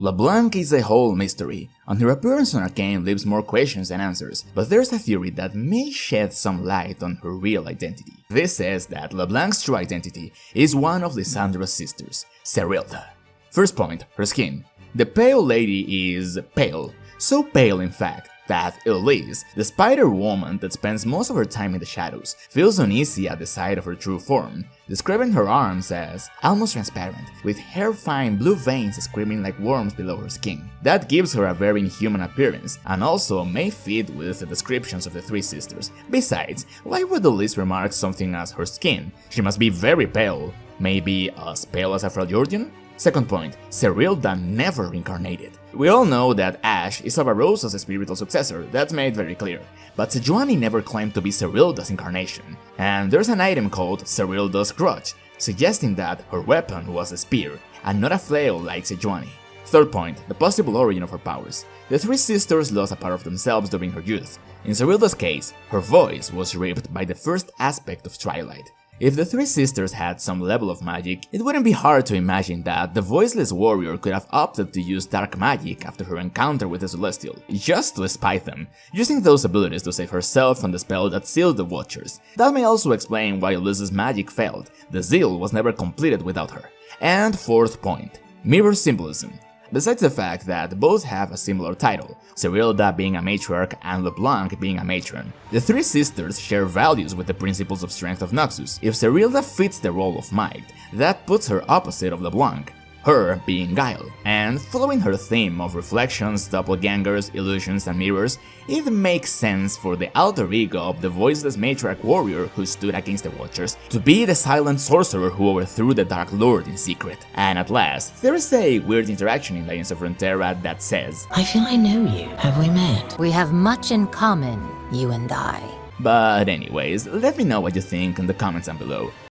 Leblanc is a whole mystery, and her appearance on Arcane leaves more questions than answers, but there's a theory that may shed some light on her real identity. This says that Leblanc's true identity is one of Lysandra's sisters, Serilda. First point, her skin. The pale lady is pale, so pale in fact that Elise, the spider-woman that spends most of her time in the shadows, feels uneasy at the sight of her true form, describing her arms as almost transparent, with hair-fine blue veins screaming like worms below her skin. That gives her a very inhuman appearance, and also may fit with the descriptions of the three sisters. Besides, why would Elise remark something as her skin? She must be very pale, maybe as pale as a Freljordian? Second point, Serilda never reincarnated. We all know that Ash is Avarosa's spiritual successor, that's made very clear, but Sejuani never claimed to be Serilda's incarnation, and there's an item called Serilda's Crutch, suggesting that her weapon was a spear, and not a flail like Sejuani. Third point, the possible origin of her powers. The three sisters lost a part of themselves during her youth. In Serilda's case, her voice was ripped by the first aspect of Twilight. If the three sisters had some level of magic, it wouldn't be hard to imagine that the voiceless warrior could have opted to use dark magic after her encounter with the Celestial, just to spite them, using those abilities to save herself from the spell that sealed the Watchers. That may also explain why Elise's magic failed, the Zeal was never completed without her. And fourth point, mirror symbolism. Besides the fact that both have a similar title, Serilda being a matriarch and Leblanc being a matron, the three sisters share values with the principles of strength of Noxus. If Serilda fits the role of might, that puts her opposite of Leblanc, her being Guile, and following her theme of reflections, doppelgangers, illusions, and mirrors, it makes sense for the alter ego of the voiceless matriarch warrior who stood against the Watchers to be the silent sorcerer who overthrew the Dark Lord in secret. And at last, there is a weird interaction in Legends of Runeterra that says, I feel I know you. Have we met? We have much in common, you and I. But anyways, let me know what you think in the comments down below.